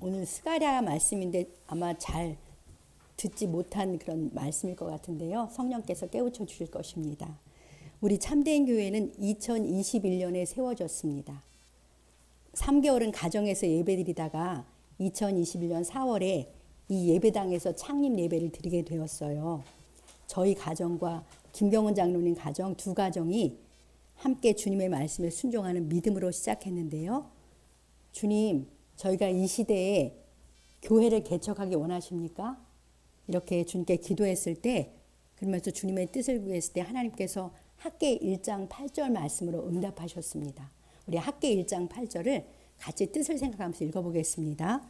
오늘 스가랴 말씀인데 아마 잘 듣지 못한 그런 말씀일 것 같은데요. 성령께서 깨우쳐 주실 것입니다. 우리 참된 교회는 2021년에 세워졌습니다. 3개월은 가정에서 예배드리다가 2021년 4월에 이 예배당에서 창립 예배를 드리게 되었어요. 저희 가정과 김경훈 장로님 가정 두 가정이 함께 주님의 말씀에 순종하는 믿음으로 시작했는데요. 주님, 저희가 이 시대에 교회를 개척하기 원하십니까? 이렇게 주님께 기도했을 때, 그러면서 주님의 뜻을 구했을 때 하나님께서 학개 1장 8절 말씀으로 응답하셨습니다. 우리 학개 1장 8절을 같이 뜻을 생각하면서 읽어보겠습니다.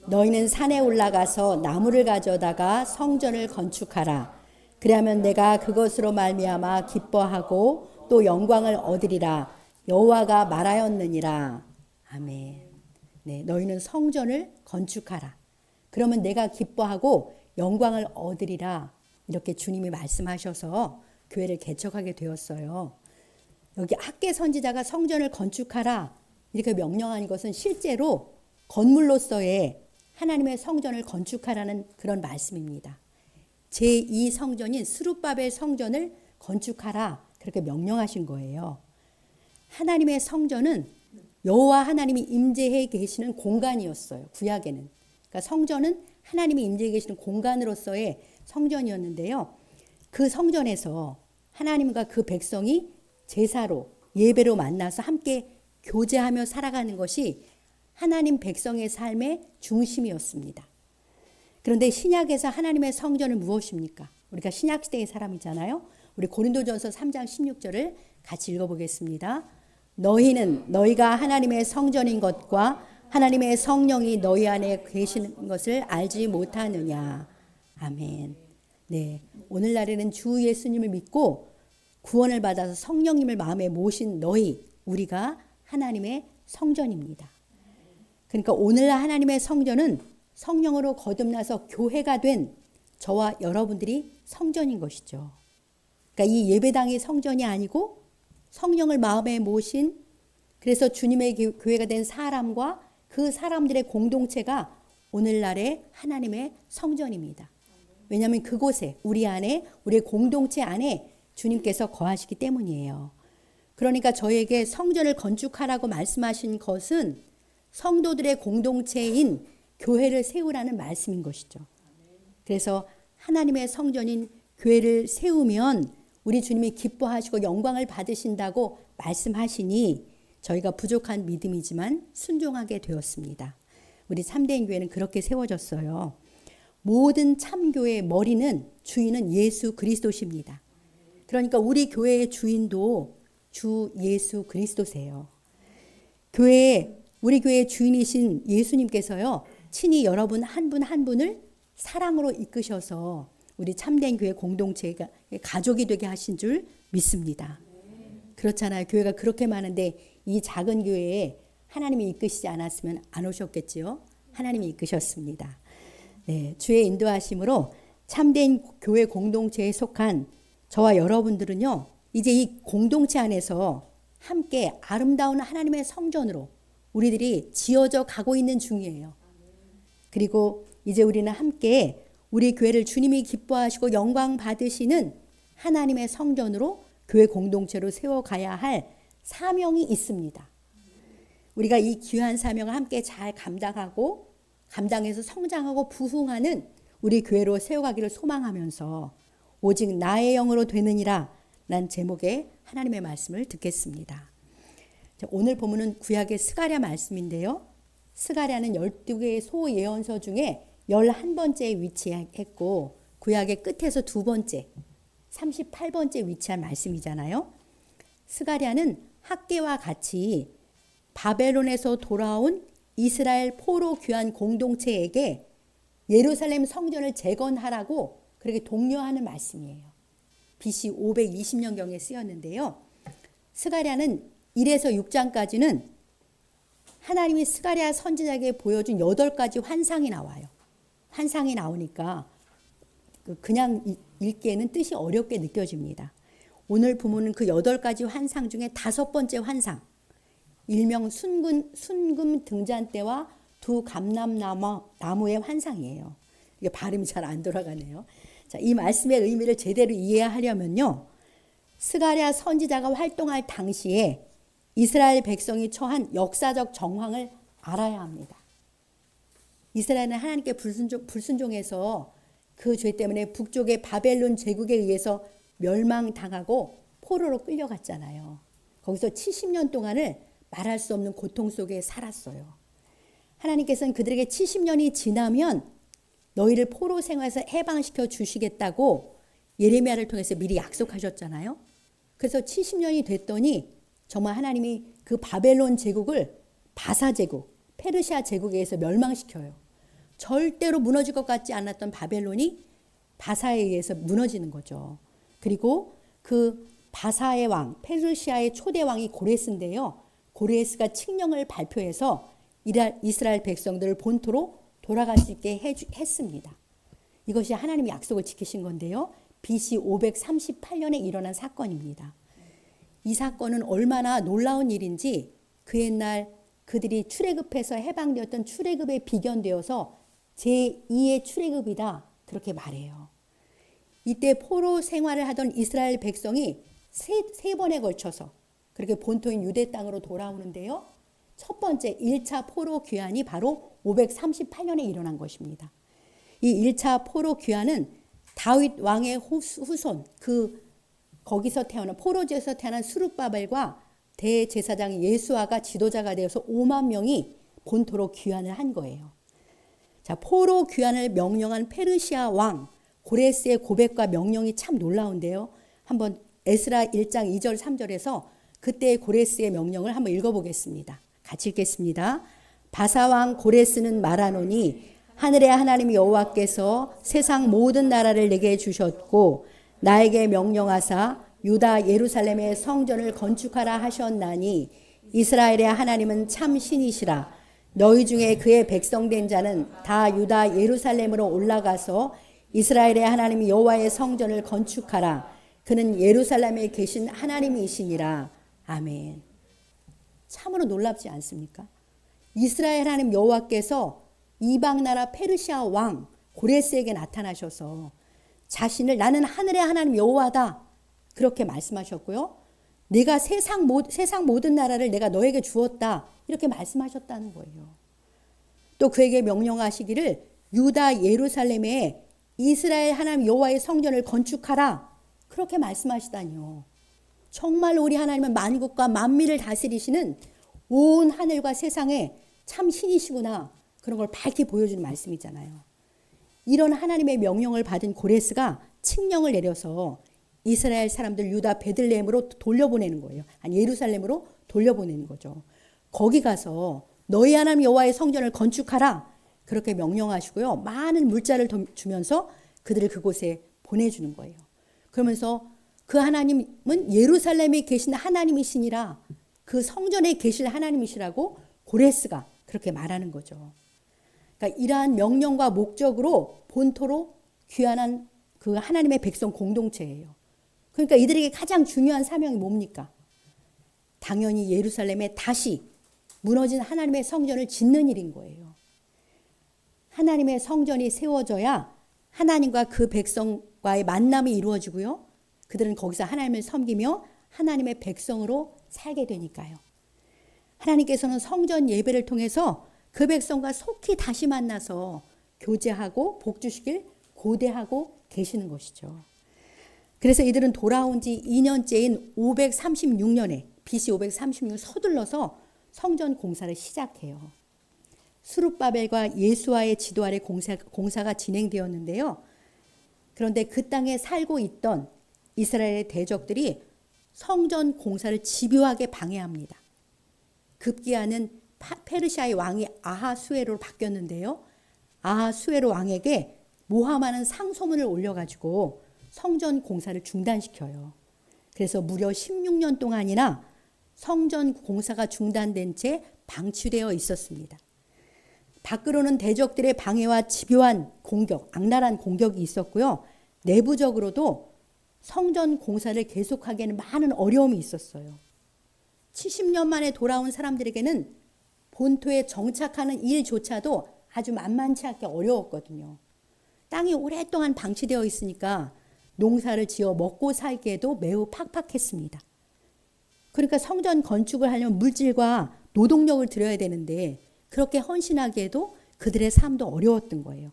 너희는 산에 올라가서 나무를 가져다가 성전을 건축하라. 그리하면 내가 그것으로 말미암아 기뻐하고 또 영광을 얻으리라. 여호와가 말하였느니라. 아멘. 네, 너희는 성전을 건축하라. 그러면 내가 기뻐하고 영광을 얻으리라. 이렇게 주님이 말씀하셔서 교회를 개척하게 되었어요. 여기 학개 선지자가 성전을 건축하라 이렇게 명령한 것은 실제로 건물로서의 하나님의 성전을 건축하라는 그런 말씀입니다. 제2 성전인 스룹바벨 성전을 건축하라 그렇게 명령하신 거예요. 하나님의 성전은 여호와 하나님이 임재해 계시는 공간이었어요. 구약에는. 그러니까 성전은 하나님이 임재해 계시는 공간으로서의 성전이었는데요. 그 성전에서 하나님과 그 백성이 제사로 예배로 만나서 함께 교제하며 살아가는 것이 하나님 백성의 삶의 중심이었습니다. 그런데 신약에서 하나님의 성전은 무엇입니까? 우리가 신약시대의 사람이잖아요. 우리 고린도전서 3장 16절을 같이 읽어보겠습니다. 너희는 너희가 하나님의 성전인 것과 하나님의 성령이 너희 안에 계시는 것을 알지 못하느냐. 아멘. 네, 오늘날에는 주 예수님을 믿고 구원을 받아서 성령님을 마음에 모신 너희, 우리가 하나님의 성전입니다. 그러니까 오늘날 하나님의 성전은 성령으로 거듭나서 교회가 된 저와 여러분들이 성전인 것이죠. 그러니까 이 예배당이 성전이 아니고 성령을 마음에 모신, 그래서 주님의 교회가 된 사람과 그 사람들의 공동체가 오늘날의 하나님의 성전입니다. 왜냐하면 그곳에 우리 안에, 우리의 공동체 안에 주님께서 거하시기 때문이에요. 그러니까 저에게 성전을 건축하라고 말씀하신 것은 성도들의 공동체인 교회를 세우라는 말씀인 것이죠. 그래서 하나님의 성전인 교회를 세우면 우리 주님이 기뻐하시고 영광을 받으신다고 말씀하시니 저희가 부족한 믿음이지만 순종하게 되었습니다. 우리 참된 교회는 그렇게 세워졌어요. 모든 참교회의 머리는 주인은 예수 그리스도십니다. 그러니까 우리 교회의 주인도 주 예수 그리스도세요. 우리 교회의 주인이신 예수님께서요, 친히 여러분 한 분 한 분을 사랑으로 이끄셔서 우리 참된 교회 공동체가 가족이 되게 하신 줄 믿습니다. 그렇잖아요. 교회가 그렇게 많은데 이 작은 교회에 하나님이 이끄시지 않았으면 안 오셨겠지요. 하나님이 이끄셨습니다. 네, 주의 인도하심으로 참된 교회 공동체에 속한 저와 여러분들은요, 이제 이 공동체 안에서 함께 아름다운 하나님의 성전으로 우리들이 지어져 가고 있는 중이에요. 그리고 이제 우리는 함께 우리 교회를 주님이 기뻐하시고 영광 받으시는 하나님의 성전으로 교회 공동체로 세워가야 할 사명이 있습니다. 우리가 이 귀한 사명을 함께 잘 감당해서 성장하고 부흥하는 우리 교회로 세워가기를 소망하면서 오직 나의 영으로 되느니라 란 제목의 하나님의 말씀을 듣겠습니다. 오늘 본문은 구약의 스가랴 말씀인데요. 스가랴는 12개의 소예언서 중에 11번째에 위치했고 구약의 끝에서 두 번째 38번째 위치한 말씀이잖아요. 스가랴는 학개와 같이 바벨론에서 돌아온 이스라엘 포로 귀환 공동체에게 예루살렘 성전을 재건하라고 그렇게 독려하는 말씀이에요. BC 520년경에 쓰였는데요. 스가랴는 1에서 6장까지는 하나님이 스가랴 선지자에게 보여준 8가지 환상이 나와요. 환상이 나오니까 그냥 읽기에는 뜻이 어렵게 느껴집니다. 오늘 부모는 그 8가지 환상 중에 5번째 환상, 일명 순금 등잔대와 두 감람나무의 환상이에요. 이게 발음이 잘 안 돌아가네요. 자, 이 말씀의 의미를 제대로 이해하려면요. 스가랴 선지자가 활동할 당시에 이스라엘 백성이 처한 역사적 정황을 알아야 합니다. 이스라엘은 하나님께 불순종해서 그 죄 때문에 북쪽의 바벨론 제국에 의해서 멸망당하고 포로로 끌려갔잖아요. 거기서 70년 동안을 말할 수 없는 고통 속에 살았어요. 하나님께서는 그들에게 70년이 지나면 너희를 포로 생활에서 해방시켜 주시겠다고 예레미야를 통해서 미리 약속하셨잖아요. 그래서 70년이 됐더니 정말 하나님이 그 바벨론 제국을 바사 제국, 페르시아 제국에 의해서 멸망시켜요. 절대로 무너질 것 같지 않았던 바벨론이 바사에 의해서 무너지는 거죠. 그리고 그 바사의 왕, 페르시아의 초대 왕이 고레스인데요. 고레스가 칙령을 발표해서 이스라엘 백성들을 본토로 돌아갈 수 있게 했습니다. 이것이 하나님의 약속을 지키신 건데요. BC 538년에 일어난 사건입니다. 이 사건은 얼마나 놀라운 일인지 그 옛날 그들이 출애굽해서 해방되었던 출애굽에 비견되어서 제2의 출애굽이다 그렇게 말해요. 이때 포로 생활을 하던 이스라엘 백성이 세 번에 걸쳐서 그렇게 본토인 유대 땅으로 돌아오는데요. 첫 번째 1차 포로 귀환이 바로 538년에 일어난 것입니다. 이 1차 포로 귀환은 다윗 왕의 후손, 거기서 태어난 포로지에서 태어난 스룹바벨과 대제사장 예수아가 지도자가 되어서 5만 명이 본토로 귀환을 한 거예요. 자, 포로 귀환을 명령한 페르시아 왕 고레스의 고백과 명령이 참 놀라운데요. 한번 에스라 1장 2절 3절에서 그때의 고레스의 명령을 한번 읽어보겠습니다. 같이 읽겠습니다. 바사왕 고레스는 말하노니 하늘의 하나님 여호와께서 세상 모든 나라를 내게 주셨고 나에게 명령하사 유다 예루살렘의 성전을 건축하라 하셨나니 이스라엘의 하나님은 참 신이시라. 너희 중에 그의 백성된 자는 다 유다 예루살렘으로 올라가서 이스라엘의 하나님 여호와의 성전을 건축하라. 그는 예루살렘에 계신 하나님이시니라. 아멘. 참으로 놀랍지 않습니까? 이스라엘 하나님 여호와께서 이방 나라 페르시아 왕 고레스에게 나타나셔서 자신을 나는 하늘의 하나님 여호와다 그렇게 말씀하셨고요. 내가 세상 모든 나라를 내가 너에게 주었다 이렇게 말씀하셨다는 거예요. 또 그에게 명령하시기를 유다 예루살렘에 이스라엘 하나님 여호와의 성전을 건축하라 그렇게 말씀하시다니요. 정말 우리 하나님은 만국과 만민을 다스리시는 온 하늘과 세상에 참 신이시구나 그런 걸 밝히 보여주는 말씀이잖아요. 이런 하나님의 명령을 받은 고레스가 칙령을 내려서 이스라엘 사람들 유다 베들레헴으로 돌려보내는 거예요. 아니 예루살렘으로 돌려보내는 거죠. 거기 가서 너희 하나님 여호와의 성전을 건축하라 그렇게 명령하시고요. 많은 물자를 주면서 그들을 그곳에 보내주는 거예요. 그러면서 그 하나님은 예루살렘에 계신 하나님이시니라 그 성전에 계실 하나님이시라고 고레스가 그렇게 말하는 거죠. 그러니까 이러한 명령과 목적으로 본토로 귀환한 그 하나님의 백성 공동체예요. 그러니까 이들에게 가장 중요한 사명이 뭡니까? 당연히 예루살렘에 다시 무너진 하나님의 성전을 짓는 일인 거예요. 하나님의 성전이 세워져야 하나님과 그 백성과의 만남이 이루어지고요. 그들은 거기서 하나님을 섬기며 하나님의 백성으로 살게 되니까요. 하나님께서는 성전 예배를 통해서 그 백성과 속히 다시 만나서 교제하고 복주시길 고대하고 계시는 것이죠. 그래서 이들은 돌아온 지 2년째인 536년에 BC 536년 서둘러서 성전 공사를 시작해요. 스룹바벨과 예수아의 지도 아래 공사가 진행되었는데요. 그런데 그 땅에 살고 있던 이스라엘의 대적들이 성전 공사를 집요하게 방해합니다. 급기야는 페르시아의 왕이 아하수에로로 바뀌었는데요. 아하수에로 왕에게 모함하는 상소문을 올려가지고 성전 공사를 중단시켜요. 그래서 무려 16년 동안이나 성전 공사가 중단된 채 방치되어 있었습니다. 밖으로는 대적들의 방해와 집요한 공격, 악랄한 공격이 있었고요. 내부적으로도 성전 공사를 계속하기에는 많은 어려움이 있었어요. 70년 만에 돌아온 사람들에게는 본토에 정착하는 일조차도 아주 만만치 않게 어려웠거든요. 땅이 오랫동안 방치되어 있으니까 농사를 지어 먹고 살기에도 매우 팍팍했습니다. 그러니까 성전 건축을 하려면 물질과 노동력을 들여야 되는데 그렇게 헌신하기에도 그들의 삶도 어려웠던 거예요.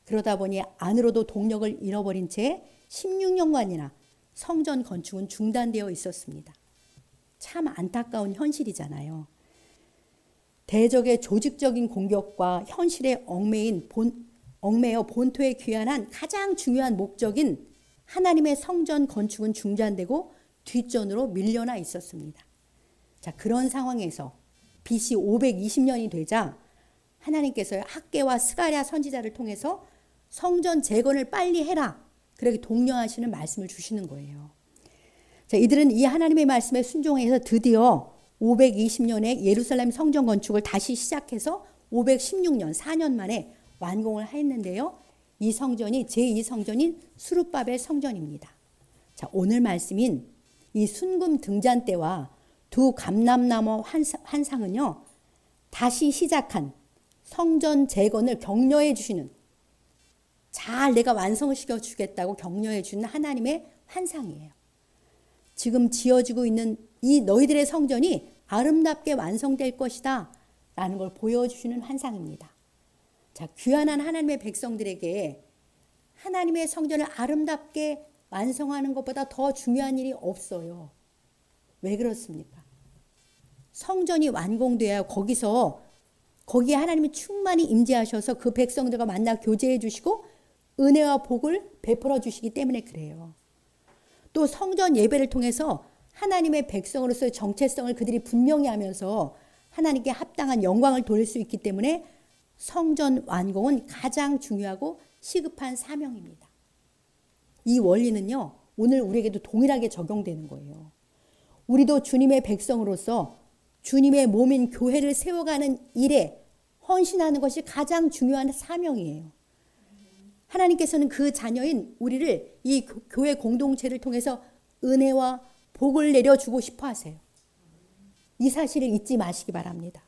그러다 보니 안으로도 동력을 잃어버린 채 16년간이나 성전 건축은 중단되어 있었습니다. 참 안타까운 현실이잖아요. 대적의 조직적인 공격과 현실에 얽매여 본토에 귀환한 가장 중요한 목적인 하나님의 성전 건축은 중단되고 뒷전으로 밀려나 있었습니다. 자, 그런 상황에서 BC 520년이 되자 하나님께서 학개와 스가랴 선지자를 통해서 성전 재건을 빨리 해라. 그렇게 독려하시는 말씀을 주시는 거예요. 자, 이들은 이 하나님의 말씀에 순종해서 드디어 520년에 예루살렘 성전 건축을 다시 시작해서 516년 4년 만에 완공을 했는데요. 이 성전이 제2성전인 수룹바벨 성전입니다. 자, 오늘 말씀인 이 순금 등잔 때와 두 감람나무 환상은요. 다시 시작한 성전 재건을 격려해 주시는, 잘 내가 완성시켜 주겠다고 격려해 주는 하나님의 환상이에요. 지금 지어지고 있는 이 너희들의 성전이 아름답게 완성될 것이다 라는 걸 보여주시는 환상입니다. 자, 귀환한 하나님의 백성들에게 하나님의 성전을 아름답게 완성하는 것보다 더 중요한 일이 없어요. 왜 그렇습니까? 성전이 완공돼야 거기에 하나님이 충만히 임재하셔서 그 백성들과 만나 교제해 주시고 은혜와 복을 베풀어 주시기 때문에 그래요. 또 성전 예배를 통해서 하나님의 백성으로서의 정체성을 그들이 분명히 하면서 하나님께 합당한 영광을 돌릴 수 있기 때문에 성전 완공은 가장 중요하고 시급한 사명입니다. 이 원리는요, 오늘 우리에게도 동일하게 적용되는 거예요. 우리도 주님의 백성으로서 주님의 몸인 교회를 세워가는 일에 헌신하는 것이 가장 중요한 사명이에요. 하나님께서는 그 자녀인 우리를 이 교회 공동체를 통해서 은혜와 복을 내려주고 싶어 하세요. 이 사실을 잊지 마시기 바랍니다.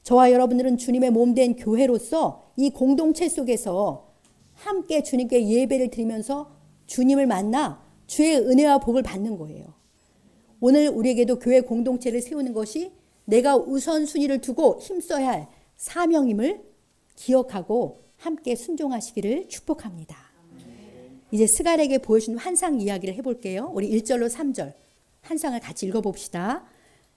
저와 여러분들은 주님의 몸된 교회로서 이 공동체 속에서 함께 주님께 예배를 드리면서 주님을 만나 주의 은혜와 복을 받는 거예요. 오늘 우리에게도 교회 공동체를 세우는 것이 내가 우선순위를 두고 힘써야 할 사명임을 기억하고 함께 순종하시기를 축복합니다. 이제 스갈에게 보여준 환상 이야기를 해볼게요. 우리 1절로 3절 환상을 같이 읽어봅시다.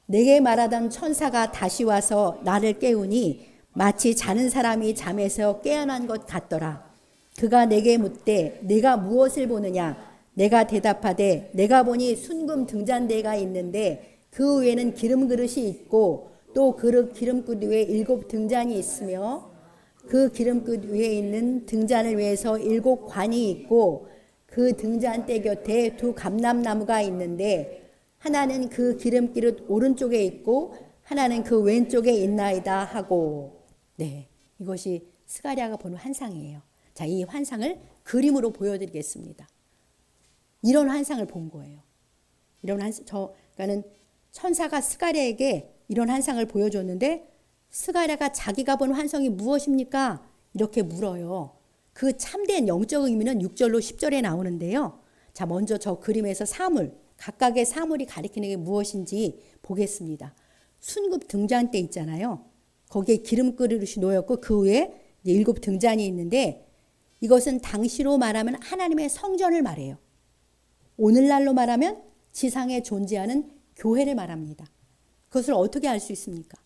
내게 말하던 천사가 다시 와서 나를 깨우니 마치 자는 사람이 잠에서 깨어난 것 같더라. 그가 내게 묻되 내가 무엇을 보느냐? 내가 대답하되 내가 보니 순금 등잔대가 있는데 그 위에는 기름 그릇이 있고 또 기름그릇 위에 7 등잔이 있으며 그 기름그릇 위에 있는 등잔을 위해서 7 관이 있고 그 등잔대 곁에 2 감람나무가 있는데 하나는 그 기름그릇 오른쪽에 있고 하나는 그 왼쪽에 있나이다 하고. 네, 이것이 스가랴가 보는 환상이에요. 자, 이 환상을 그림으로 보여드리겠습니다. 이런 환상을 본 거예요. 그러니까는 천사가 스가랴에게 이런 환상을 보여줬는데 스가랴가 자기가 본 환상이 무엇입니까? 이렇게 물어요. 그 참된 영적 의미는 6절로 10절에 나오는데요. 자, 먼저 저 그림에서 각각의 사물이 가리키는 게 무엇인지 보겠습니다. 순금 등잔대 있잖아요. 거기에 기름 그릇이 놓였고 그 위에 7 등잔이 있는데 이것은 당시로 말하면 하나님의 성전을 말해요. 오늘날로 말하면 지상에 존재하는 교회를 말합니다. 그것을 어떻게 알 수 있습니까?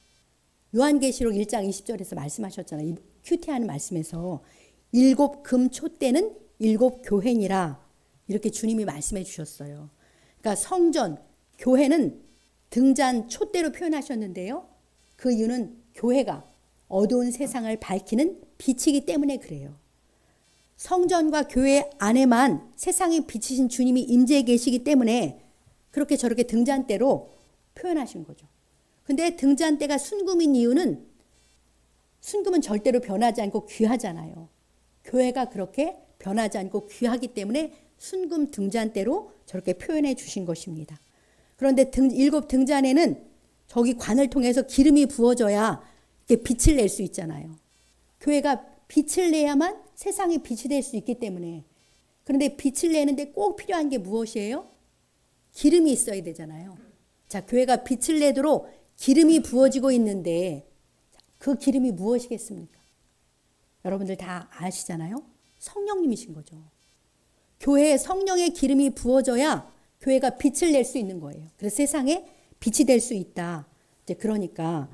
요한계시록 1장 20절에서 말씀하셨잖아요. 이 큐티하는 말씀에서 7 금 촛대는 7 교회니라 이렇게 주님이 말씀해 주셨어요. 그러니까 성전, 교회는 등잔 촛대로 표현하셨는데요. 그 이유는 교회가 어두운 세상을 밝히는 빛이기 때문에 그래요. 성전과 교회 안에만 세상에 비치신 주님이 임재해 계시기 때문에 그렇게 저렇게 등잔대로 표현하신 거죠. 근데 등잔대가 순금인 이유는 순금은 절대로 변하지 않고 귀하잖아요. 교회가 그렇게 변하지 않고 귀하기 때문에 순금 등잔대로 저렇게 표현해 주신 것입니다. 그런데 7 등잔에는 저기 관을 통해서 기름이 부어져야 빛을 낼 수 있잖아요. 교회가 빛을 내야만 세상에 빛이 될 수 있기 때문에. 그런데 빛을 내는데 꼭 필요한 게 무엇이에요? 기름이 있어야 되잖아요. 자, 교회가 빛을 내도록 기름이 부어지고 있는데 그 기름이 무엇이겠습니까? 여러분들 다 아시잖아요. 성령님이신 거죠. 교회에 성령의 기름이 부어져야 교회가 빛을 낼 수 있는 거예요. 그래서 세상에 빛이 될 수 있다. 이제 그러니까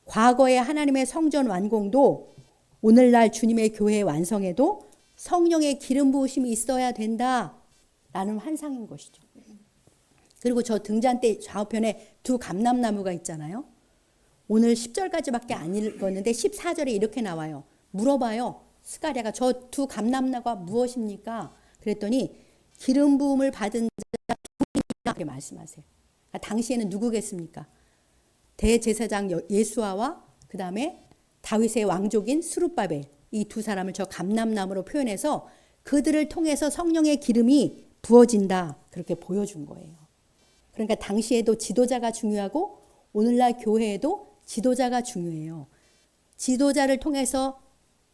과거의 하나님의 성전 완공도 오늘날 주님의 교회 완성에도 성령의 기름 부으심이 있어야 된다라는 환상인 것이죠. 그리고 저 등잔대 좌우편에 두 감람나무가 있잖아요. 오늘 10절까지밖에 안 읽었는데 14절에 이렇게 나와요. 물어봐요. 스가랴가 저 두 감람나무가 무엇입니까? 그랬더니 기름 부음을 받은 자가 이렇게 말씀하세요. 그러니까 당시에는 누구겠습니까? 대제사장 예수아와 그 다음에 다윗의 왕족인 스룹바벨, 이 두 사람을 저 감람나무로 표현해서 그들을 통해서 성령의 기름이 부어진다, 그렇게 보여준 거예요. 그러니까 당시에도 지도자가 중요하고 오늘날 교회에도 지도자가 중요해요. 지도자를 통해서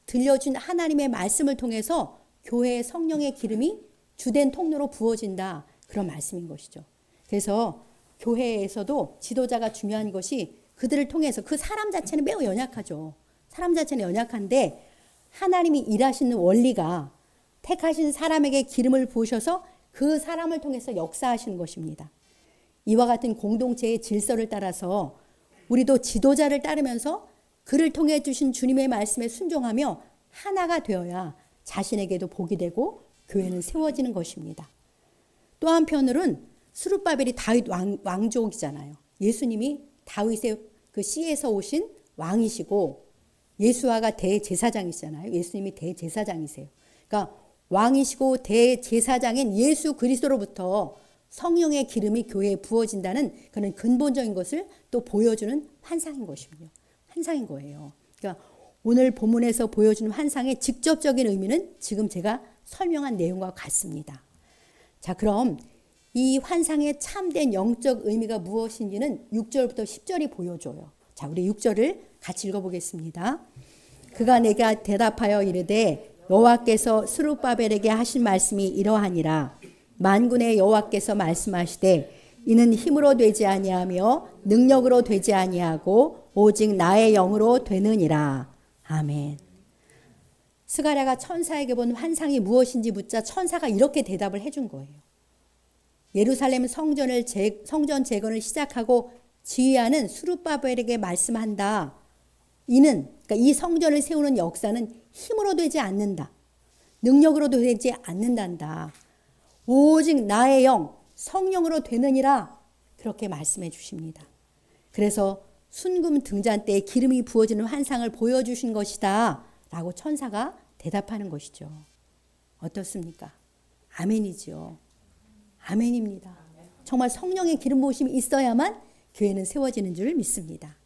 들려준 하나님의 말씀을 통해서 교회의 성령의 기름이 주된 통로로 부어진다, 그런 말씀인 것이죠. 그래서 교회에서도 지도자가 중요한 것이 그들을 통해서, 그 사람 자체는 매우 연약하죠. 사람 자체는 연약한데 하나님이 일하시는 원리가 택하신 사람에게 기름을 부으셔서 그 사람을 통해서 역사하시는 것입니다. 이와 같은 공동체의 질서를 따라서 우리도 지도자를 따르면서 그를 통해 주신 주님의 말씀에 순종하며 하나가 되어야 자신에게도 복이 되고 교회는 세워지는 것입니다. 또 한편으로는 스룹바벨이 다윗 왕족이잖아요. 예수님이 다윗의 그 씨에서 오신 왕이시고 예수아가 대제사장이시잖아요. 예수님이 대제사장이세요. 그러니까 왕이시고 대제사장인 예수 그리스도로부터 성령의 기름이 교회에 부어진다는 그런 근본적인 것을 또 보여주는 환상인 것이군요. 환상인 거예요. 그러니까 오늘 본문에서 보여주는 환상의 직접적인 의미는 지금 제가 설명한 내용과 같습니다. 자, 그럼 이 환상의 참된 영적 의미가 무엇인지는 6절부터 10절이 보여줘요. 자, 우리 6절을 같이 읽어보겠습니다. 그가 내가 대답하여 이르되 여호와께서 스룹바벨에게 하신 말씀이 이러하니라. 만군의 여호와께서 말씀하시되 이는 힘으로 되지 아니하며 능력으로 되지 아니하고 오직 나의 영으로 되느니라. 아멘. 스가랴가 천사에게 본 환상이 무엇인지 묻자 천사가 이렇게 대답을 해준 거예요. 예루살렘 성전 재건을 시작하고 지휘하는 스룹바벨에게 말씀한다. 이는, 그러니까 이 성전을 세우는 역사는 힘으로 되지 않는다. 능력으로 되지 않는단다. 오직 나의 영, 성령으로 되느니라. 그렇게 말씀해 주십니다. 그래서 순금 등잔대에 기름이 부어지는 환상을 보여주신 것이다 라고 천사가 대답하는 것이죠. 어떻습니까? 아멘이죠. 아멘입니다. 정말 성령의 기름 부으심이 있어야만 교회는 세워지는 줄 믿습니다.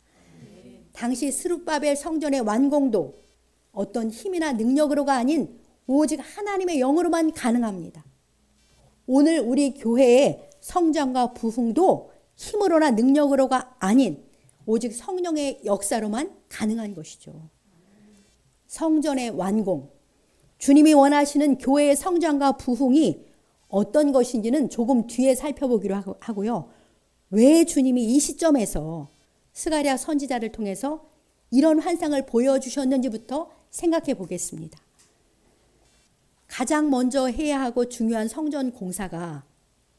당시 스룹바벨 성전의 완공도 어떤 힘이나 능력으로가 아닌 오직 하나님의 영으로만 가능합니다. 오늘 우리 교회의 성장과 부흥도 힘으로나 능력으로가 아닌 오직 성령의 역사로만 가능한 것이죠. 성전의 완공, 주님이 원하시는 교회의 성장과 부흥이 어떤 것인지는 조금 뒤에 살펴보기로 하고요. 왜 주님이 이 시점에서 스가랴 선지자를 통해서 이런 환상을 보여주셨는지부터 생각해 보겠습니다. 가장 먼저 해야 하고 중요한 성전 공사가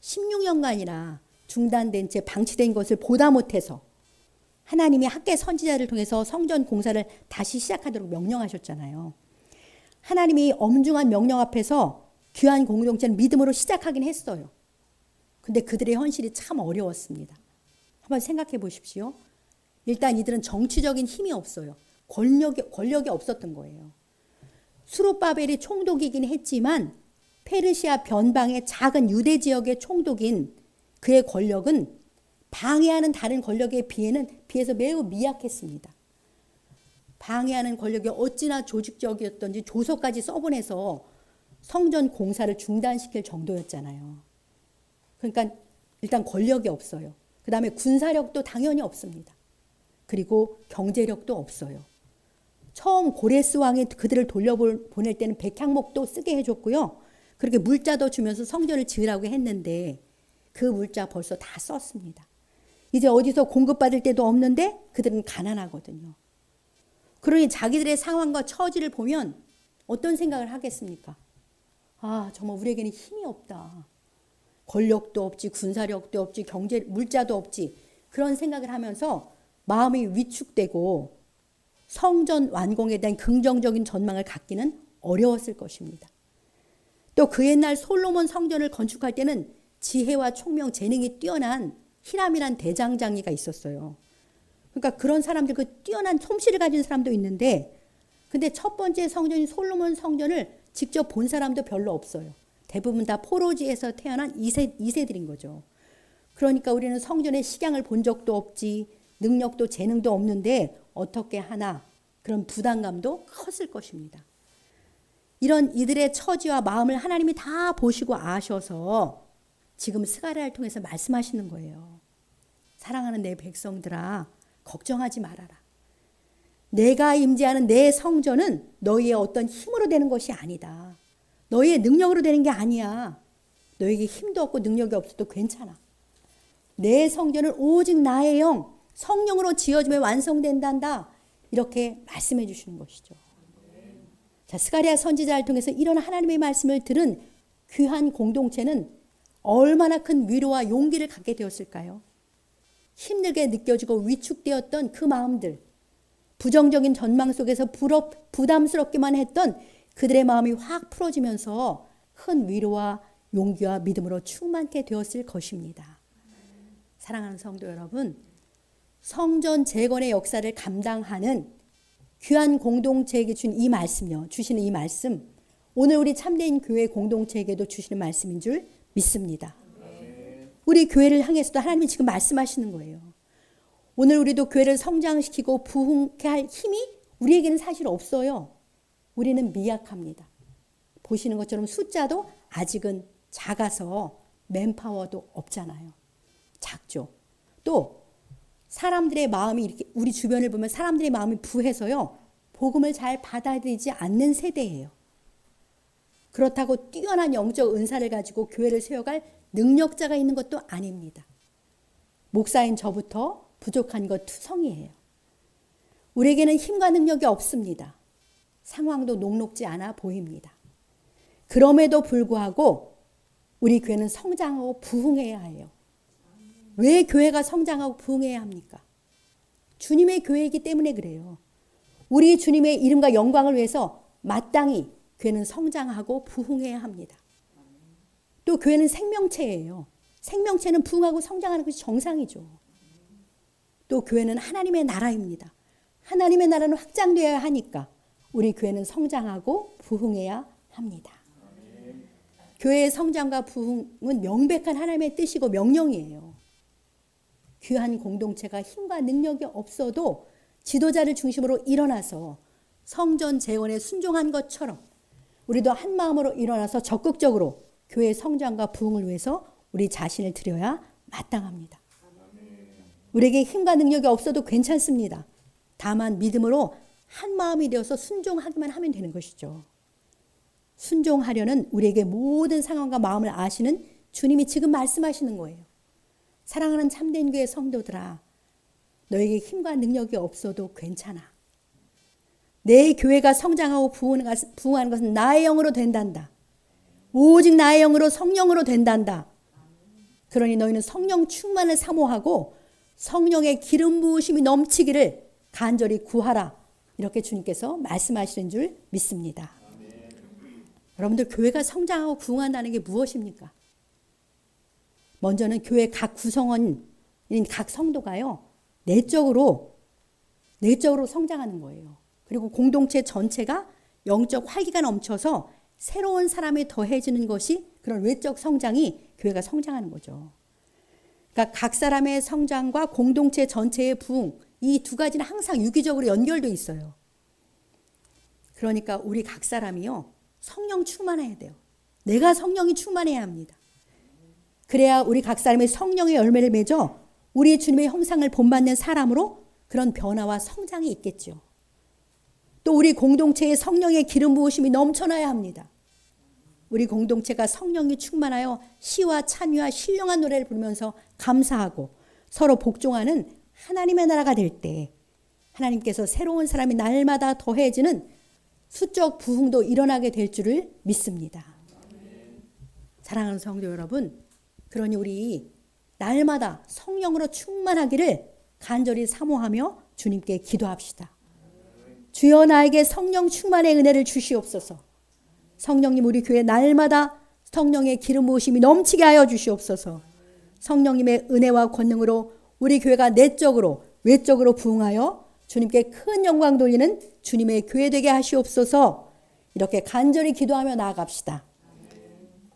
16년간이나 중단된 채 방치된 것을 보다 못해서 하나님이 학계 선지자를 통해서 성전 공사를 다시 시작하도록 명령하셨잖아요. 하나님이 엄중한 명령 앞에서 귀한 공동체는 믿음으로 시작하긴 했어요. 근데 그들의 현실이 참 어려웠습니다. 한번 생각해 보십시오. 일단 이들은 정치적인 힘이 없어요. 권력이 없었던 거예요. 스룹바벨이 총독이긴 했지만 페르시아 변방의 작은 유대 지역의 총독인 그의 권력은 방해하는 다른 권력에 비해서 매우 미약했습니다. 방해하는 권력이 어찌나 조직적이었던지 조서까지 써보내서 성전 공사를 중단시킬 정도였잖아요. 그러니까 일단 권력이 없어요. 그 다음에 군사력도 당연히 없습니다. 그리고 경제력도 없어요. 처음 고레스 왕이 그들을 돌려보낼 때는 백향목도 쓰게 해줬고요. 그렇게 물자도 주면서 성전을 지으라고 했는데 그 물자 벌써 다 썼습니다. 이제 어디서 공급받을 데도 없는데 그들은 가난하거든요. 그러니 자기들의 상황과 처지를 보면 어떤 생각을 하겠습니까? 아, 정말 우리에게는 힘이 없다. 권력도 없지, 군사력도 없지, 경제, 물자도 없지. 그런 생각을 하면서 마음이 위축되고 성전 완공에 대한 긍정적인 전망을 갖기는 어려웠을 것입니다. 또 그 옛날 솔로몬 성전을 건축할 때는 지혜와 총명, 재능이 뛰어난 히람이란 대장장이가 있었어요. 그러니까 그런 사람들, 그 뛰어난 솜씨를 가진 사람도 있는데, 근데 첫 번째 성전인 솔로몬 성전을 직접 본 사람도 별로 없어요. 대부분 다 포로지에서 태어난 2세들인 거죠. 그러니까 우리는 성전의 식양을 본 적도 없지, 능력도 재능도 없는데 어떻게 하나, 그런 부담감도 컸을 것입니다. 이런 이들의 처지와 마음을 하나님이 다 보시고 아셔서 지금 스가랴를 통해서 말씀하시는 거예요. 사랑하는 내 백성들아, 걱정하지 말아라. 내가 임재하는 내 성전은 너희의 어떤 힘으로 되는 것이 아니다. 너희의 능력으로 되는 게 아니야. 너에게 힘도 없고 능력이 없어도 괜찮아. 내 성전은 오직 나의 영, 성령으로 지어지면 완성된단다. 이렇게 말씀해 주시는 것이죠. 자, 스가랴 선지자를 통해서 이런 하나님의 말씀을 들은 귀한 공동체는 얼마나 큰 위로와 용기를 갖게 되었을까요? 힘들게 느껴지고 위축되었던 그 마음들, 부정적인 전망 속에서 부담스럽기만 했던 그들의 마음이 확 풀어지면서 큰 위로와 용기와 믿음으로 충만케 되었을 것입니다. 사랑하는 성도 여러분, 성전 재건의 역사를 감당하는 귀한 공동체에게 주시는 이 말씀, 오늘 우리 참된 교회 공동체에게도 주시는 말씀인 줄 믿습니다. 우리 교회를 향해서도 하나님이 지금 말씀하시는 거예요. 오늘 우리도 교회를 성장시키고 부흥케 할 힘이 우리에게는 사실 없어요. 우리는 미약합니다. 보시는 것처럼 숫자도 아직은 작아서 맨파워도 없잖아요. 작죠. 또 사람들의 마음이 이렇게 우리 주변을 보면 사람들의 마음이 부해서요. 복음을 잘 받아들이지 않는 세대예요. 그렇다고 뛰어난 영적 은사를 가지고 교회를 세워갈 능력자가 있는 것도 아닙니다. 목사인 저부터 부족한 것 투성이에요. 우리에게는 힘과 능력이 없습니다. 상황도 녹록지 않아 보입니다. 그럼에도 불구하고 우리 교회는 성장하고 부흥해야 해요. 왜 교회가 성장하고 부흥해야 합니까? 주님의 교회이기 때문에 그래요. 우리 주님의 이름과 영광을 위해서 마땅히 교회는 성장하고 부흥해야 합니다. 또 교회는 생명체예요. 생명체는 부흥하고 성장하는 것이 정상이죠. 또 교회는 하나님의 나라입니다. 하나님의 나라는 확장되어야 하니까 우리 교회는 성장하고 부흥해야 합니다. 교회의 성장과 부흥은 명백한 하나님의 뜻이고 명령이에요. 귀한 공동체가 힘과 능력이 없어도 지도자를 중심으로 일어나서 성전 재건에 순종한 것처럼 우리도 한 마음으로 일어나서 적극적으로 교회의 성장과 부흥을 위해서 우리 자신을 드려야 마땅합니다. 우리에게 힘과 능력이 없어도 괜찮습니다. 다만 믿음으로 한 마음이 되어서 순종하기만 하면 되는 것이죠. 순종하려는 우리에게 모든 상황과 마음을 아시는 주님이 지금 말씀하시는 거예요. 사랑하는 참된 교회 성도들아, 너에게 힘과 능력이 없어도 괜찮아. 내 교회가 성장하고 부흥하는 것은 나의 영으로 된단다. 오직 나의 영으로 성령으로 된단다. 그러니 너희는 성령 충만을 사모하고 성령의 기름 부으심이 넘치기를 간절히 구하라. 이렇게 주님께서 말씀하시는 줄 믿습니다. 여러분들 교회가 성장하고 부흥한다는 게 무엇입니까? 먼저는 교회 각 구성원인 각 성도가요. 내적으로 성장하는 거예요. 그리고 공동체 전체가 영적 활기가 넘쳐서 새로운 사람이 더해지는 것이 그런 외적 성장이 교회가 성장하는 거죠. 그러니까 각 사람의 성장과 공동체 전체의 부흥, 이 두 가지는 항상 유기적으로 연결돼 있어요. 그러니까 우리 각 사람이요. 성령 충만해야 돼요. 내가 성령이 충만해야 합니다. 그래야 우리 각 사람의 성령의 열매를 맺어 우리 주님의 형상을 본받는 사람으로 그런 변화와 성장이 있겠죠. 또 우리 공동체에 성령의 기름 부으심이 넘쳐나야 합니다. 우리 공동체가 성령이 충만하여 시와 찬미와 신령한 노래를 부르면서 감사하고 서로 복종하는 하나님의 나라가 될 때 하나님께서 새로운 사람이 날마다 더해지는 수적 부흥도 일어나게 될 줄을 믿습니다. 사랑하는 성도 여러분, 그러니 우리 날마다 성령으로 충만하기를 간절히 사모하며 주님께 기도합시다. 주여 나에게 성령 충만의 은혜를 주시옵소서. 성령님 우리 교회 날마다 성령의 기름 부으심이 넘치게 하여 주시옵소서. 성령님의 은혜와 권능으로 우리 교회가 내적으로 외적으로 부흥하여 주님께 큰 영광 돌리는 주님의 교회 되게 하시옵소서. 이렇게 간절히 기도하며 나아갑시다.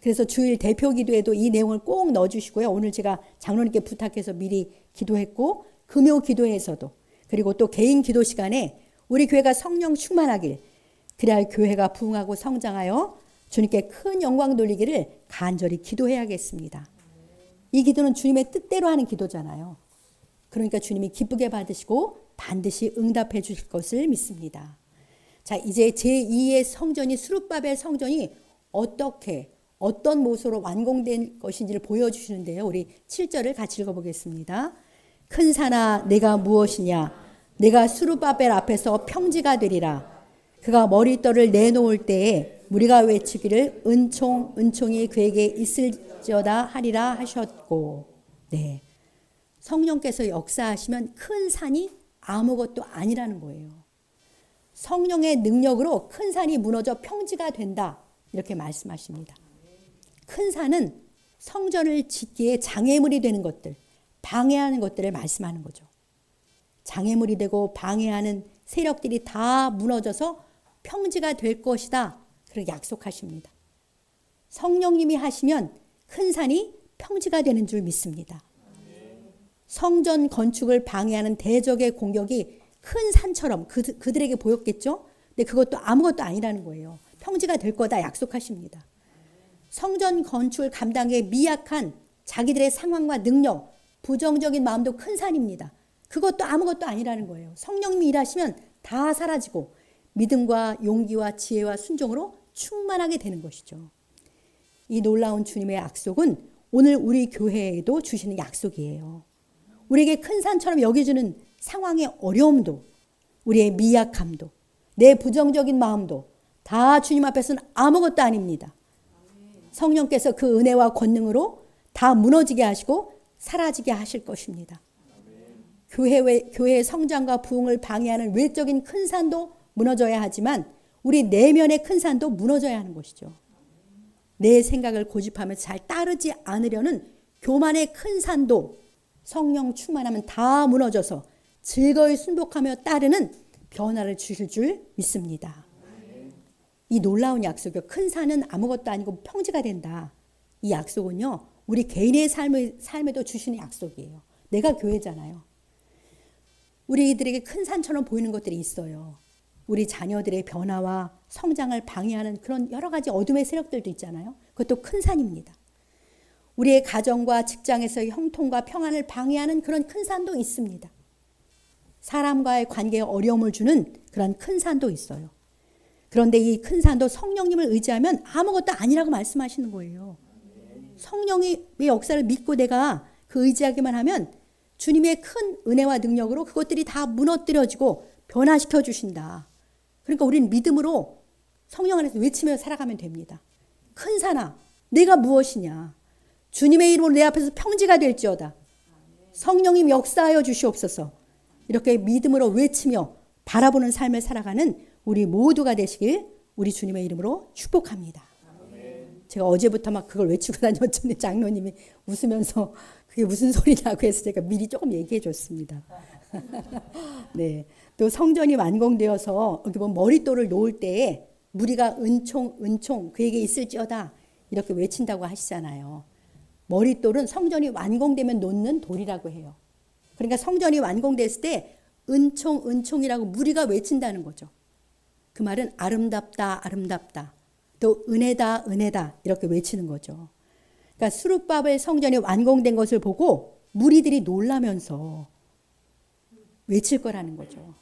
그래서 주일 대표 기도에도 이 내용을 꼭 넣어주시고요. 오늘 제가 장로님께 부탁해서 미리 기도했고 금요 기도에서도 그리고 또 개인 기도 시간에 우리 교회가 성령 충만하길 그래야 교회가 부흥하고 성장하여 주님께 큰 영광 돌리기를 간절히 기도해야겠습니다. 이 기도는 주님의 뜻대로 하는 기도잖아요. 그러니까 주님이 기쁘게 받으시고 반드시 응답해 주실 것을 믿습니다. 자, 이제 제2의 성전이 수룹바벨 성전이 어떤 모습으로 완공된 것인지를 보여주시는데요. 우리 7절을 같이 읽어보겠습니다. 큰 산아 내가 무엇이냐 내가 수룹바벨 앞에서 평지가 되리라. 그가 머릿돌을 내놓을 때에 무리가 외치기를 은총이 그에게 있을지어다 하리라 하셨고. 네, 성령께서 역사하시면 큰 산이 아무것도 아니라는 거예요. 성령의 능력으로 큰 산이 무너져 평지가 된다 이렇게 말씀하십니다. 큰 산은 성전을 짓기에 장애물이 되는 것들, 방해하는 것들을 말씀하는 거죠. 장애물이 되고 방해하는 세력들이 다 무너져서 평지가 될 것이다 그렇게 약속하십니다. 성령님이 하시면 큰 산이 평지가 되는 줄 믿습니다. 성전 건축을 방해하는 대적의 공격이 큰 산처럼 그들에게 보였겠죠. 근데 그것도 아무것도 아니라는 거예요. 평지가 될 거다 약속하십니다. 성전 건축을 감당에 미약한 자기들의 상황과 능력, 부정적인 마음도 큰 산입니다. 그것도 아무것도 아니라는 거예요. 성령님이 일하시면 다 사라지고 믿음과 용기와 지혜와 순종으로 충만하게 되는 것이죠. 이 놀라운 주님의 약속은 오늘 우리 교회에도 주시는 약속이에요. 우리에게 큰 산처럼 여겨지는 상황의 어려움도 우리의 미약함도 내 부정적인 마음도 다 주님 앞에서는 아무것도 아닙니다. 성령께서 그 은혜와 권능으로 다 무너지게 하시고 사라지게 하실 것입니다. 교회의 성장과 부흥을 방해하는 외적인 큰 산도 무너져야 하지만 우리 내면의 큰 산도 무너져야 하는 것이죠. 내 생각을 고집하면서 잘 따르지 않으려는 교만의 큰 산도 성령 충만하면 다 무너져서 즐거이 순복하며 따르는 변화를 주실 줄 믿습니다. 이 놀라운 약속이요. 큰 산은 아무것도 아니고 평지가 된다. 이 약속은요. 우리 개인의 삶에도 주시는 약속이에요. 내가 교회잖아요. 우리들에게 큰 산처럼 보이는 것들이 있어요. 우리 자녀들의 변화와 성장을 방해하는 그런 여러 가지 어둠의 세력들도 있잖아요. 그것도 큰 산입니다. 우리의 가정과 직장에서의 형통과 평안을 방해하는 그런 큰 산도 있습니다. 사람과의 관계에 어려움을 주는 그런 큰 산도 있어요. 그런데 이 큰 산도 성령님을 의지하면 아무것도 아니라고 말씀하시는 거예요. 성령의 역사를 믿고 내가 그 의지하기만 하면 주님의 큰 은혜와 능력으로 그것들이 다 무너뜨려지고 변화시켜 주신다. 그러니까 우리는 믿음으로 성령 안에서 외치며 살아가면 됩니다. 큰 산아, 내가 무엇이냐? 주님의 이름으로 내 앞에서 평지가 될지어다. 성령님 역사하여 주시옵소서. 이렇게 믿음으로 외치며 바라보는 삶을 살아가는 우리 모두가 되시길 우리 주님의 이름으로 축복합니다. 제가 어제부터 막 그걸 외치고 다녔더니 장로님이 웃으면서 그게 무슨 소리냐고 해서 제가 미리 조금 얘기해 줬습니다. 네. 또 성전이 완공되어서 여기 보면 머릿돌을 놓을 때에 무리가 은총 그에게 있을지어다 이렇게 외친다고 하시잖아요. 머릿돌은 성전이 완공되면 놓는 돌이라고 해요. 그러니까 성전이 완공됐을 때 은총이라고 무리가 외친다는 거죠. 그 말은 아름답다 또 은혜다 이렇게 외치는 거죠. 그러니까 수룹바벨 성전이 완공된 것을 보고 무리들이 놀라면서 외칠 거라는 거죠.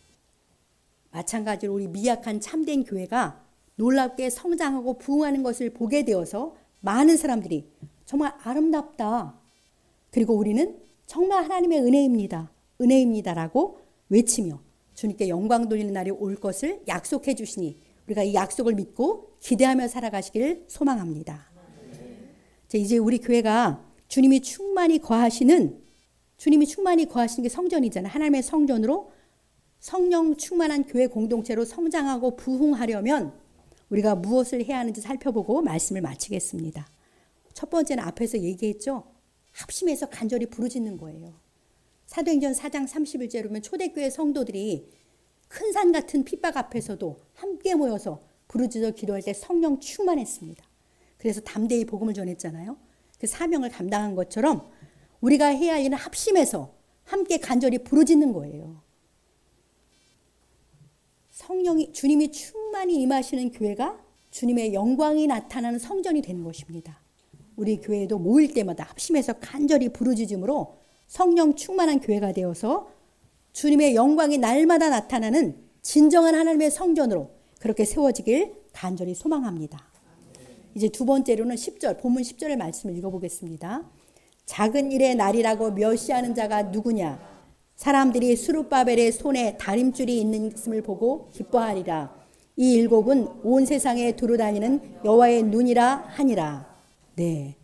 마찬가지로 우리 미약한 참된 교회가 놀랍게 성장하고 부흥하는 것을 보게 되어서 많은 사람들이 정말 아름답다. 그리고 우리는 정말 하나님의 은혜입니다. 은혜입니다라고 외치며 주님께 영광 돌리는 날이 올 것을 약속해 주시니 우리가 이 약속을 믿고 기대하며 살아가시길 소망합니다. 이제 우리 교회가 주님이 충만히 거하시는 게 성전이잖아요. 하나님의 성전으로 성령 충만한 교회 공동체로 성장하고 부흥하려면 우리가 무엇을 해야 하는지 살펴보고 말씀을 마치겠습니다. 첫 번째는 앞에서 얘기했죠. 합심해서 간절히 부르짖는 거예요. 사도행전 4장 31절에 보면 초대교회 성도들이 큰 산 같은 핍박 앞에서도 함께 모여서 부르짖어 기도할 때 성령 충만했습니다. 그래서 담대히 복음을 전했잖아요. 그 사명을 감당한 것처럼 우리가 해야 할 일은 합심해서 함께 간절히 부르짖는 거예요. 주님이 충만히 임하시는 교회가 주님의 영광이 나타나는 성전이 되는 것입니다. 우리 교회도 모일 때마다 합심해서 간절히 부르짖음으로 성령 충만한 교회가 되어서 주님의 영광이 날마다 나타나는 진정한 하나님의 성전으로 그렇게 세워지길 간절히 소망합니다. 이제 두 번째로는 10절, 본문 10절의 말씀을 읽어보겠습니다. 작은 일의 날이라고 멸시하는 자가 누구냐? 사람들이 스룹바벨의 손에 다림줄이 있음을 보고 기뻐하리라. 이 일곱은 온 세상에 두루다니는 여호와의 눈이라 하니라. 네,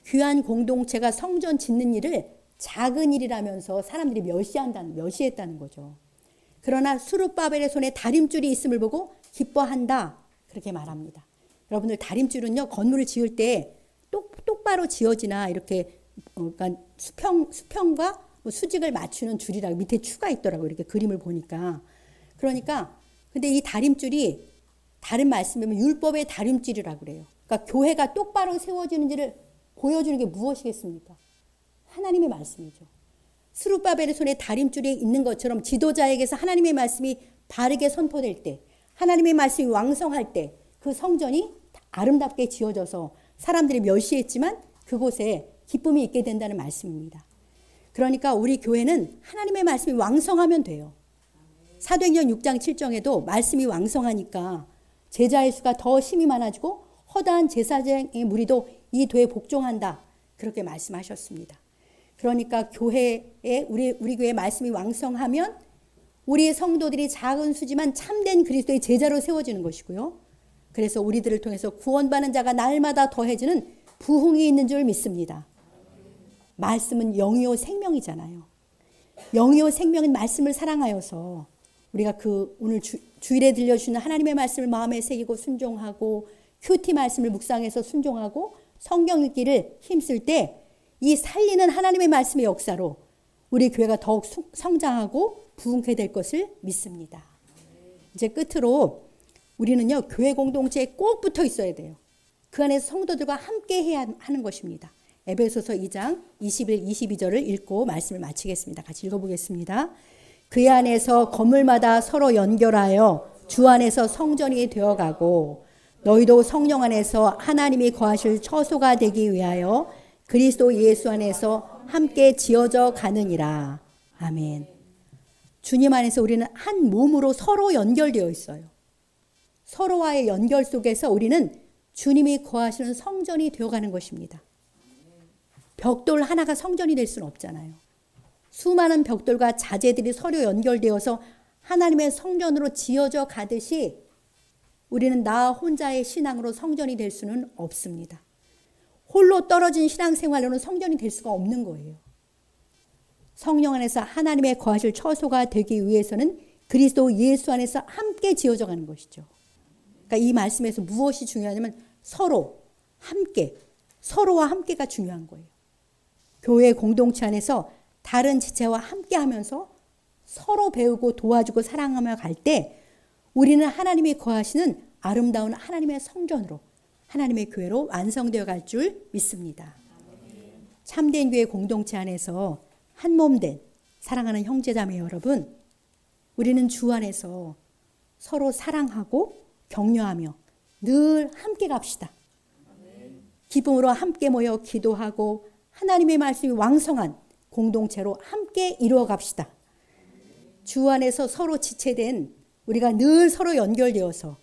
귀한 공동체가 성전 짓는 일을 작은 일이라면서 사람들이 멸시했다는 거죠. 그러나 스룹바벨의 손에 다림줄이 있음을 보고 기뻐한다. 그렇게 말합니다. 여러분들 다림줄은요, 건물을 지을 때 똑바로 지어지나 이렇게 그러니까 수평과 수직을 맞추는 줄이라고 밑에 추가 있더라고요. 이렇게 그림을 보니까. 그러니까 근데 이 다림줄이 다른 말씀에 보면 율법의 다림줄이라고 그래요. 그러니까 교회가 똑바로 세워지는지를 보여주는 게 무엇이겠습니까? 하나님의 말씀이죠. 스룹바벨의 손에 다림줄이 있는 것처럼 지도자에게서 하나님의 말씀이 바르게 선포될 때, 하나님의 말씀이 왕성할 때 그 성전이 아름답게 지어져서 사람들이 멸시했지만 그곳에 기쁨이 있게 된다는 말씀입니다. 그러니까 우리 교회는 하나님의 말씀이 왕성하면 돼요. 사도행전 6장 7절에도 말씀이 왕성하니까 제자의 수가 더 심히 많아지고 허다한 제사장의 무리도 이 도에 복종한다. 그렇게 말씀하셨습니다. 그러니까 교회에 우리 교회 말씀이 왕성하면 우리의 성도들이 작은 수지만 참된 그리스도의 제자로 세워지는 것이고요. 그래서 우리들을 통해서 구원받는 자가 날마다 더해지는 부흥이 있는 줄 믿습니다. 말씀은 영이요 생명이잖아요. 영이요 생명은 말씀을 사랑하여서 우리가 오늘 주일에 들려주시는 하나님의 말씀을 마음에 새기고 순종하고 큐티 말씀을 묵상해서 순종하고 성경 읽기를 힘쓸 때 이 살리는 하나님의 말씀의 역사로 우리 교회가 더욱 성장하고 부흥케 될 것을 믿습니다. 이제 끝으로 우리는요, 교회 공동체에 꼭 붙어 있어야 돼요. 그 안에서 성도들과 함께 해야 하는 것입니다. 에베소서 2장 21, 22절을 읽고 말씀을 마치겠습니다. 같이 읽어보겠습니다. 그 안에서 건물마다 서로 연결하여 주 안에서 성전이 되어가고 너희도 성령 안에서 하나님이 거하실 처소가 되기 위하여 그리스도 예수 안에서 함께 지어져 가느니라. 아멘. 주님 안에서 우리는 한 몸으로 서로 연결되어 있어요. 서로와의 연결 속에서 우리는 주님이 거하시는 성전이 되어가는 것입니다. 벽돌 하나가 성전이 될 수는 없잖아요. 수많은 벽돌과 자재들이 서로 연결되어서 하나님의 성전으로 지어져 가듯이 우리는 나 혼자의 신앙으로 성전이 될 수는 없습니다. 홀로 떨어진 신앙생활로는 성전이 될 수가 없는 거예요. 성령 안에서 하나님의 거하실 처소가 되기 위해서는 그리스도 예수 안에서 함께 지어져 가는 것이죠. 그러니까 이 말씀에서 무엇이 중요하냐면 서로와 함께가 중요한 거예요. 교회 공동체 안에서 다른 지체와 함께 하면서 서로 배우고 도와주고 사랑하며 갈 때 우리는 하나님이 거하시는 아름다운 하나님의 성전으로 하나님의 교회로 완성되어 갈 줄 믿습니다. 참된 교회 공동체 안에서 한 몸 된 사랑하는 형제자매 여러분, 우리는 주 안에서 서로 사랑하고 격려하며 늘 함께 갑시다. 기쁨으로 함께 모여 기도하고 하나님의 말씀이 왕성한 공동체로 함께 이루어 갑시다. 주 안에서 서로 지체된 우리가 늘 서로 연결되어서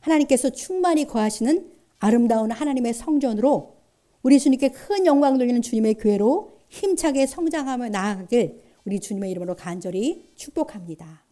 하나님께서 충만히 거하시는 아름다운 하나님의 성전으로 우리 주님께 큰 영광 돌리는 주님의 교회로 힘차게 성장하며 나아가길 우리 주님의 이름으로 간절히 축복합니다.